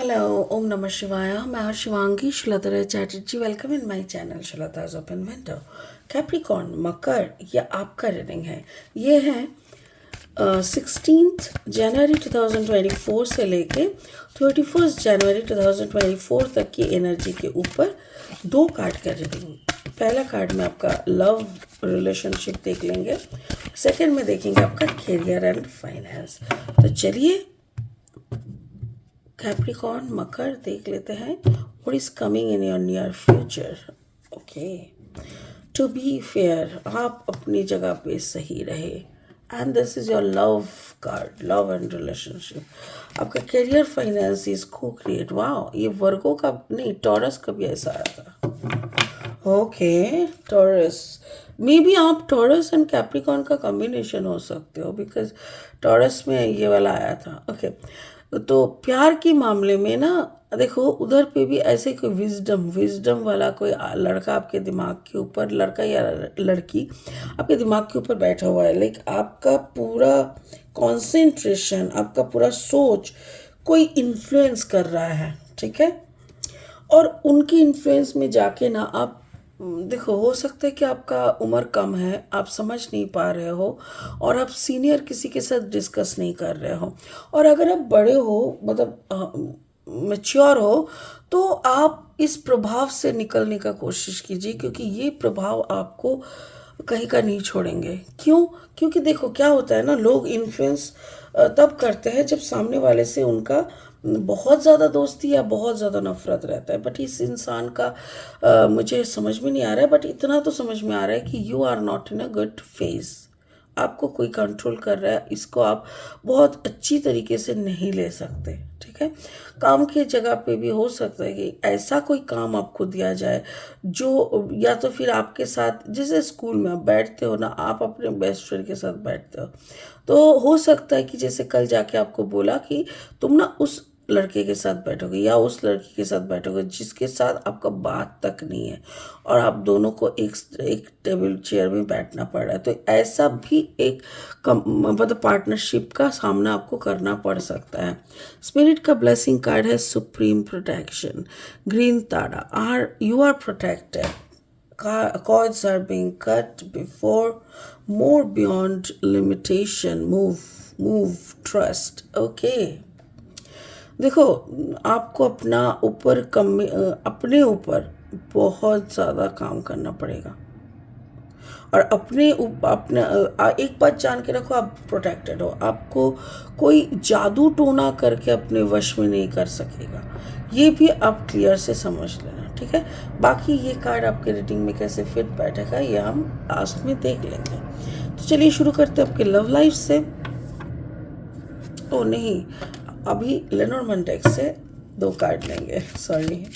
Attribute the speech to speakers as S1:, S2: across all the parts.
S1: Hello, Om Namah Shivaya. मैं हूँ Shivangi Shuldhara Chatterjee. Welcome in my channel शुलधाज ऑफ इन्वेंटर. कैप्रिकॉर्न मकर, ये आपका रीडिंग है. ये है 16 जनवरी 2024 से लेके 31 जनवरी 2024 तक की एनर्जी के ऊपर दो कार्ड का रीडिंग. पहला कार्ड में आपका लव रिलेशनशिप देख लेंगे, सेकंड में देखेंगे आपका करियर एंड फाइनेंस. तो चलिए कैप्रिकॉर्न मकर देख लेते हैं. What is coming in your near future. Okay, to be fair, आप अपनी जगह पे सही रहे. And this is your love card, love and relationship. आपका career finance is co create. वाह, ये वर्गो का नहीं, टॉरस का भी ऐसा आया था. ओके, टॉरस, मे बी आप टॉरस एंड कैप्रिकॉर्न का कॉम्बिनेशन हो सकते हो, बिकॉज टॉरस में ये वाला आया था. ओके, तो प्यार के मामले में ना देखो, उधर पे भी ऐसे कोई विजडम वाला कोई लड़का आपके दिमाग के ऊपर, लड़का या लड़की आपके दिमाग के ऊपर बैठा हुआ है. लाइक आपका पूरा कंसंट्रेशन, आपका पूरा सोच कोई इन्फ्लुएंस कर रहा है, ठीक है. और उनकी इन्फ्लुएंस में जाके ना आप देखो, हो सकता है कि आपका उम्र कम है, आप समझ नहीं पा रहे हो, और आप सीनियर किसी के साथ डिस्कस नहीं कर रहे हो. और अगर आप बड़े हो, मतलब मैच्योर हो, तो आप इस प्रभाव से निकलने का कोशिश कीजिए, क्योंकि ये प्रभाव आपको कहीं का नहीं छोड़ेंगे. क्यों? क्योंकि देखो क्या होता है ना, लोग इन्फ्लुएंस तब करते हैं जब सामने वाले से उनका बहुत ज़्यादा दोस्ती या बहुत ज़्यादा नफरत रहता है. बट इस इंसान का मुझे समझ में नहीं आ रहा है, बट इतना तो समझ में आ रहा है कि you are not in a good phase. आपको कोई कंट्रोल कर रहा है, इसको आप बहुत अच्छी तरीके से नहीं ले सकते, ठीक है. काम की जगह पे भी हो सकता है कि ऐसा कोई काम आपको दिया जाए जो, या तो फिर आपके साथ, जैसे स्कूल में आप बैठते हो ना, आप अपने बेस्ट फ्रेंड के साथ बैठते हो, तो हो सकता है कि जैसे कल जाके आपको बोला कि तुम ना उस लड़के के साथ बैठोगे या उस लड़की के साथ बैठोगे जिसके साथ आपका बात तक नहीं है, और आप दोनों को एक टेबल चेयर में बैठना पड़ रहा है. तो ऐसा भी एक मतलब पार्टनरशिप का सामना आपको करना पड़ सकता है. स्पिरिट का ब्लेसिंग कार्ड है supreme protection, green Tara. You are protected. Cords are being cut before, more beyond limitation. Move, trust. Okay. देखो, आपको अपने ऊपर बहुत ज़्यादा काम करना पड़ेगा, और एक बात जान के रखो, आप प्रोटेक्टेड हो. आपको कोई जादू टोना करके अपने वश में नहीं कर सकेगा. ये भी आप क्लियर से समझ लेना, ठीक है. बाकी ये कार्ड आपके रीडिंग में कैसे फिट बैठेगा ये हम लास्ट में देख लेंगे. तो चलिए शुरू करते हैं आपके लव लाइफ से. ओ नहीं, अभी लेनोर्मन डेक से दो कार्ड लेंगे. सॉरी,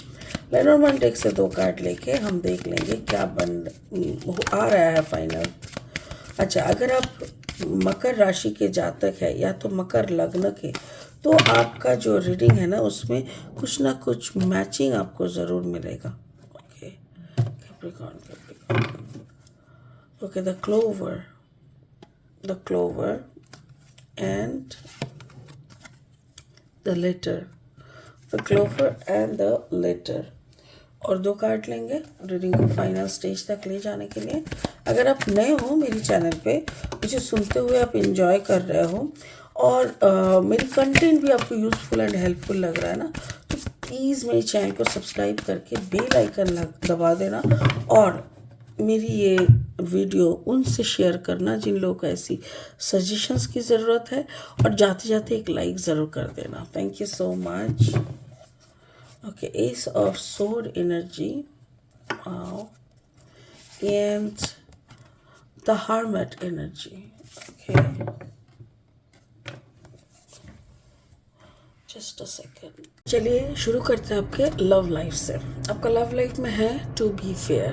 S1: लेनोर्मन डेक से दो कार्ड लेके हम देख लेंगे क्या आ रहा है फाइनल. अच्छा, अगर आप मकर राशि के जातक है या तो मकर लग्न के, तो आपका जो रीडिंग है ना, उसमें कुछ ना कुछ मैचिंग आपको ज़रूर मिलेगा. Okay, Capricorn. Okay, the clover and the letter. The clover and the letter. और दो कार्ड लेंगे रीडिंग को फाइनल स्टेज तक ले जाने के लिए. अगर आप नए हो मेरी चैनल पे, मुझे सुनते हुए आप एंजॉय कर रहे हो, और मेरी कंटेंट भी आपको यूज़फुल एंड हेल्पफुल लग रहा है ना, तो प्लीज़ मेरे चैनल को सब्सक्राइब करके बेल आइकन दबा देना, और मेरी ये वीडियो उनसे शेयर करना जिन लोगों को ऐसी सजेशंस की ज़रूरत है, और जाते जाते एक लाइक ज़रूर कर देना. Thank you so much. Okay, Ace of Sword energy. Wow. And the Hermit energy. Okay. Just a second. चलिए शुरू करते हैं आपके लव लाइफ से. आपका लव लाइफ में है to be fair.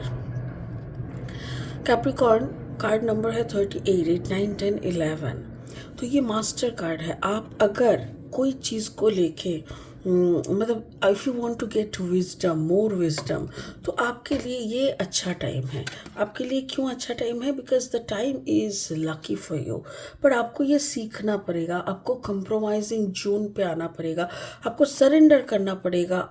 S1: Capricorn card number है 38, 8, 9, 10, 11. तो ये मास्टर कार्ड है. आप अगर कोई चीज़ को लेके मतलब if you want to get wisdom, more wisdom, तो आपके लिए ये अच्छा टाइम है। आपके लिए क्यों अच्छा टाइम है? Because the time is lucky for you. पर आपको ये सीखना पड़ेगा, आपको कंप्रोमाइजिंग जोन पे आना पड़ेगा, आपको सरेंडर करना पड़ेगा।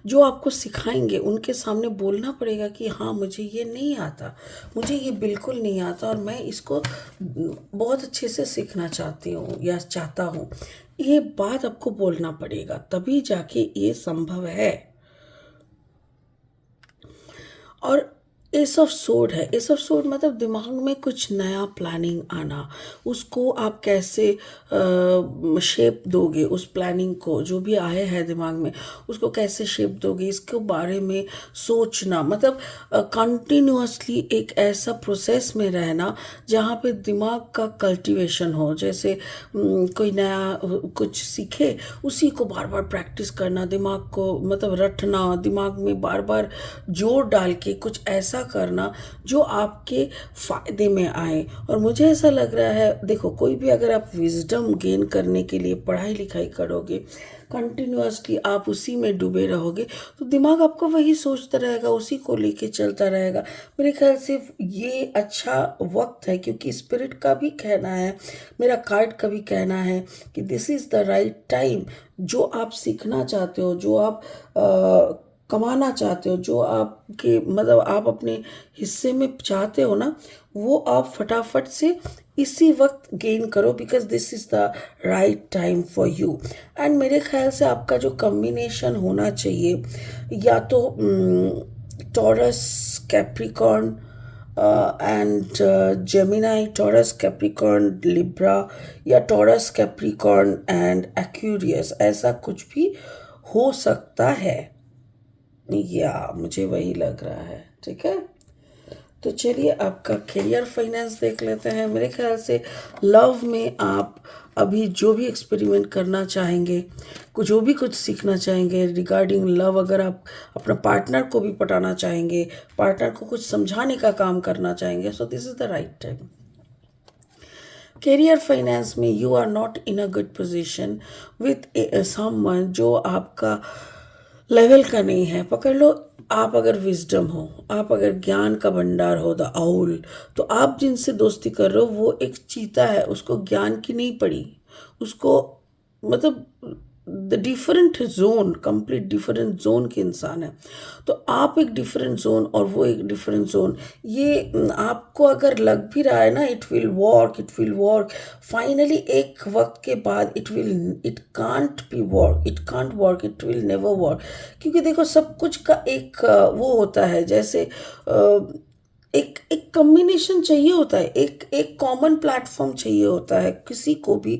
S1: जो आपको सिखाएंगे उनके सामने बोलना पड़ेगा कि हाँ, मुझे ये नहीं आता, मुझे ये बिल्कुल नहीं आता और मैं इसको बहुत अच्छे से सीखना चाहती हूँ या चाहता हूँ। ये बात आपको बोलना पड़ेगा, तभी जाके ये संभव है। और एस ऑफ सोड है। एस ऑफ सोड मतलब दिमाग में कुछ नया प्लानिंग आना, उसको आप कैसे शेप दोगे, उस प्लानिंग को जो भी आए हैं दिमाग में उसको कैसे शेप दोगे, इसके बारे में सोचना। मतलब कंटिन्यूअसली एक ऐसा प्रोसेस में रहना जहाँ पे दिमाग का कल्टीवेशन हो। जैसे कोई नया कुछ सीखे, उसी को बार बार प्रैक्टिस करना, दिमाग को मतलब रटना, दिमाग में बार बार जोर डाल के कुछ ऐसा करना जो आपके फ़ायदे में आए। और मुझे ऐसा लग रहा है, देखो, कोई भी अगर आप विजडम गेन करने के लिए पढ़ाई लिखाई करोगे, कंटिन्यूअसली आप उसी में डूबे रहोगे, तो दिमाग आपका वही सोचता रहेगा, उसी को लेके चलता रहेगा। मेरे ख्याल से ये अच्छा वक्त है, क्योंकि स्पिरिट का भी कहना है, मेरा कार्ड का भी कहना है कि this is the right time. जो आप सीखना चाहते हो, जो आप कमाना चाहते हो, जो आपके मतलब आप अपने हिस्से में चाहते हो ना, वो आप फटाफट से इसी वक्त गेन करो, because this is the right time for you. And मेरे ख्याल से आपका जो कम्बिनेशन होना चाहिए, या तो taurus Capricorn and Gemini, taurus Capricorn Libra, या टॉरस कैप्रिकॉर्न एंड एक्यूरियस, ऐसा कुछ भी हो सकता है। या मुझे वही लग रहा है। ठीक है, तो चलिए आपका करियर फाइनेंस देख लेते हैं। मेरे ख्याल से लव में आप अभी जो भी एक्सपेरिमेंट करना चाहेंगे, जो भी कुछ सीखना चाहेंगे रिगार्डिंग लव, अगर आप अपना पार्टनर को भी पटाना चाहेंगे, पार्टनर को कुछ समझाने का काम करना चाहेंगे, so this is the right time. Career finance में you are not in a good position with someone जो आपका लेवल का नहीं है। पकड़ लो, आप अगर विजडम हो, आप अगर ज्ञान का भंडार हो, द आउल, तो आप जिनसे दोस्ती कर रहे हो वो एक चीता है, उसको ज्ञान की नहीं पड़ी, उसको मतलब the different zone, complete different zone के इंसान है। तो आप एक डिफरेंट जोन और वो एक डिफरेंट जोन, ये आपको अगर लग भी रहा है ना, it will work, it will work, finally एक वक्त के बाद it can't be work, it can't work, it will never work. क्योंकि देखो, सब कुछ का एक वो होता है, जैसे एक एक कम्बिनेशन चाहिए होता है, एक एक कॉमन प्लेटफॉर्म चाहिए होता है किसी को भी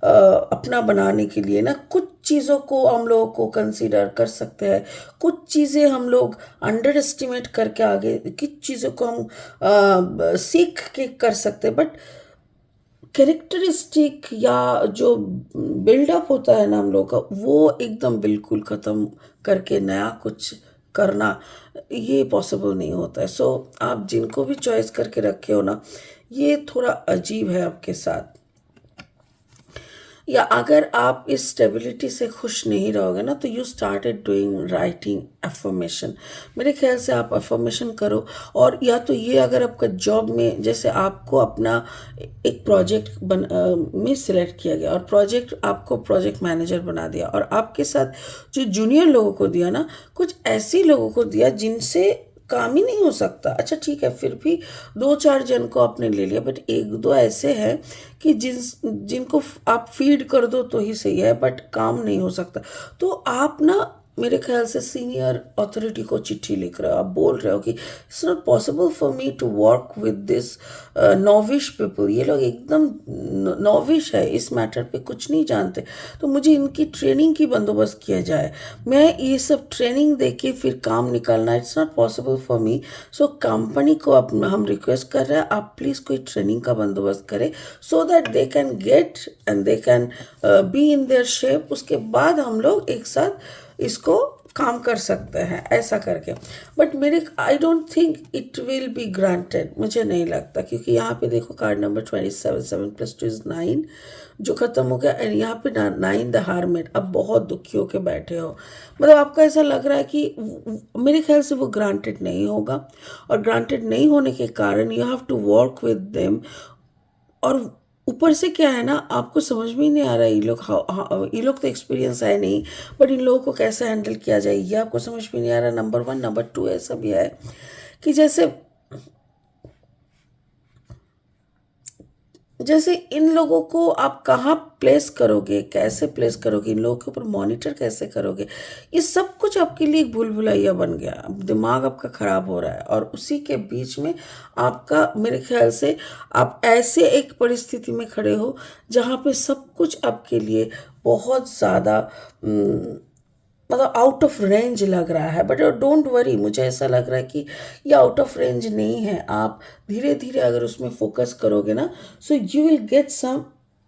S1: अपना बनाने के लिए ना। कुछ चीज़ों को हम लोगों को कंसीडर कर सकते हैं, कुछ चीज़ें हम लोग अंडर एस्टिमेट करके आगे, कुछ चीज़ों को हम सीख के कर सकते हैं। बट कैरेक्टरिस्टिक या जो बिल्डअप होता है ना हम लोग का, वो एकदम बिल्कुल ख़त्म करके नया कुछ करना, ये पॉसिबल नहीं होता है। सो आप जिनको भी चॉइस करके रखे हो ना, ये थोड़ा अजीब है आपके साथ। या अगर आप इस स्टेबिलिटी से खुश नहीं रहोगे ना, तो you started doing writing affirmation. मेरे ख्याल से आप अफर्मेशन करो। और या तो ये, अगर आपका जॉब में जैसे आपको अपना एक प्रोजेक्ट में सिलेक्ट किया गया और प्रोजेक्ट आपको प्रोजेक्ट मैनेजर बना दिया, और आपके साथ जो जूनियर लोगों को दिया ना, कुछ ऐसी लोगों को दिया जिनसे काम ही नहीं हो सकता। अच्छा ठीक है, फिर भी दो चार जन को आपने ले लिया, बट एक दो ऐसे हैं कि जिनको आप फीड कर दो तो ही सही है, बट काम नहीं हो सकता। तो आप ना, मेरे ख्याल से सीनियर अथॉरिटी को चिट्ठी लिख रहे हो, आप बोल रहे हो कि it's not possible for me to work with this novice people. ये लोग एकदम नॉविश है, इस मैटर पे कुछ नहीं जानते, तो मुझे इनकी ट्रेनिंग की बंदोबस्त किया जाए। मैं ये सब ट्रेनिंग दे के फिर काम निकालना, it's not possible for me. So company को हम रिक्वेस्ट कर रहे हैं, आप प्लीज़ कोई ट्रेनिंग का बंदोबस्त करें, so that they can get and they can be in their shape. उसके बाद हम लोग एक साथ इसको काम कर सकते हैं ऐसा करके। बट मेरे I don't think it will be granted, मुझे नहीं लगता, क्योंकि यहाँ पे देखो कार्ड नंबर 27, 7 + 2 = 9 जो ख़त्म हो गया, एंड यहाँ पे 9 द हार्मेट। अब बहुत दुखी होके बैठे हो, मतलब आपको ऐसा लग रहा है कि मेरे ख्याल से वो ग्रांटेड नहीं होगा, और ग्रांटेड नहीं होने के कारण you have to work with them. और ऊपर से क्या है ना, आपको समझ में ही नहीं आ रहा है ये लोग तो एक्सपीरियंस है नहीं, बट इन लोगों को कैसे हैंडल किया जाए ये आपको समझ में नहीं आ रहा। नंबर 1, नंबर 2 ऐसा भी है कि जैसे जैसे इन लोगों को आप कहाँ प्लेस करोगे, कैसे प्लेस करोगे, इन लोगों के ऊपर मॉनिटर कैसे करोगे, ये सब कुछ आपके लिए एक भूल भुलैया बन गया। अब दिमाग आपका ख़राब हो रहा है, और उसी के बीच में आपका मेरे ख्याल से आप ऐसे एक परिस्थिति में खड़े हो जहाँ पे सब कुछ आपके लिए बहुत ज़्यादा मतलब आउट ऑफ रेंज लग रहा है। बट डोंट वरी, मुझे ऐसा लग रहा है कि ये आउट ऑफ रेंज नहीं है। आप धीरे धीरे अगर उसमें फोकस करोगे ना, so you will get some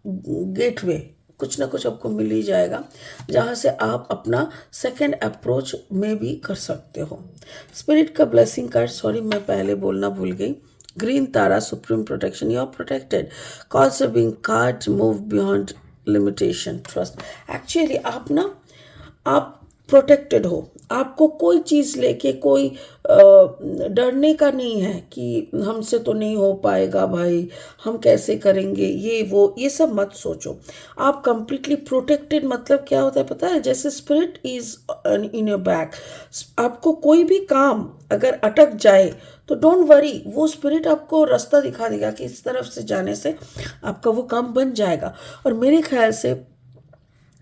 S1: gateway, कुछ ना कुछ आपको मिल ही जाएगा जहाँ से आप अपना सेकंड अप्रोच में भी कर सकते हो। स्पिरिट का ब्लेसिंग कार्ड, सॉरी मैं पहले बोलना भूल गई, green Tara, supreme protection, you are protected, cause of being card, move beyond limitation, trust. Actually आप प्रोटेक्टेड हो, आपको कोई चीज़ लेके कोई डरने का नहीं है कि हमसे तो नहीं हो पाएगा भाई, हम कैसे करेंगे, ये सब मत सोचो। आप कंप्लीटली प्रोटेक्टेड, मतलब क्या होता है पता है, जैसे spirit is in your back. आपको कोई भी काम अगर अटक जाए तो डोंट वरी, वो स्पिरिट आपको रास्ता दिखा देगा कि इस तरफ से जाने से आपका वो काम बन जाएगा। और मेरे ख्याल से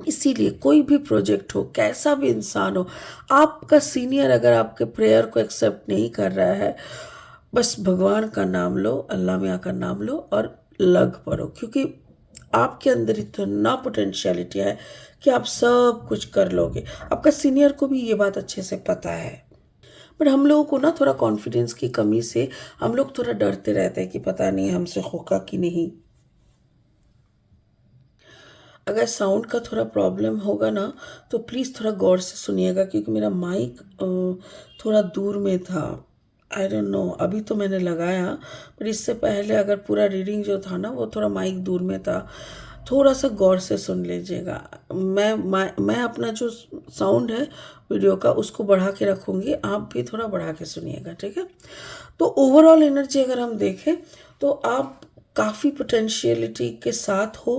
S1: इसीलिए कोई भी प्रोजेक्ट हो, कैसा भी इंसान हो, आपका सीनियर अगर आपके प्रेयर को एक्सेप्ट नहीं कर रहा है, बस भगवान का नाम लो, अल्लाह मियाँ का नाम लो और लग पड़ो, क्योंकि आपके अंदर इतना पोटेंशियलिटी है कि आप सब कुछ कर लोगे। आपका सीनियर को भी ये बात अच्छे से पता है। बट हम लोगों को ना थोड़ा कॉन्फिडेंस की कमी से हम लोग थोड़ा डरते रहते हैं कि पता नहीं हमसे होगा कि नहीं। अगर साउंड का थोड़ा प्रॉब्लम होगा ना तो प्लीज़ थोड़ा गौर से सुनिएगा, क्योंकि मेरा माइक थोड़ा दूर में था। आई डोंट नो, अभी तो मैंने लगाया, पर इससे पहले अगर पूरा रीडिंग जो था ना वो थोड़ा माइक दूर में था। थोड़ा सा गौर से सुन लीजिएगा। मैं अपना जो साउंड है वीडियो का उसको बढ़ा के रखूँगी, आप भी थोड़ा बढ़ा के सुनिएगा, ठीक है। तो ओवरऑल एनर्जी अगर हम देखें तो आप काफ़ी पोटेंशियलिटी के साथ हो।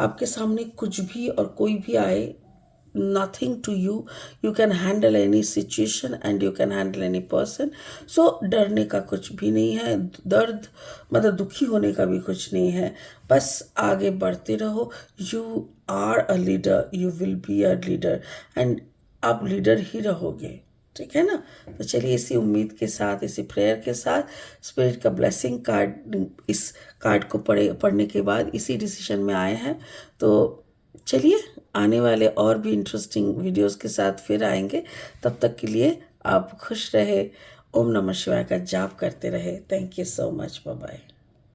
S1: आपके सामने कुछ भी और कोई भी आए, nothing to you, you can handle any situation and you can handle any person। so डरने का कुछ भी नहीं है, दर्द मतलब दुखी होने का भी कुछ नहीं है, बस आगे बढ़ते रहो। you are a leader, you will be a leader and आप लीडर ही रहोगे, ठीक है ना। तो चलिए इसी उम्मीद के साथ, इसी प्रेयर के साथ, स्पिरिट का ब्लेसिंग कार्ड, इस कार्ड को पढ़ने के बाद इसी डिसीजन में आए हैं। तो चलिए आने वाले और भी इंटरेस्टिंग वीडियोस के साथ फिर आएंगे। तब तक के लिए आप खुश रहे, ओम नमः शिवाय का जाप करते रहे। Thank you so much, bye bye.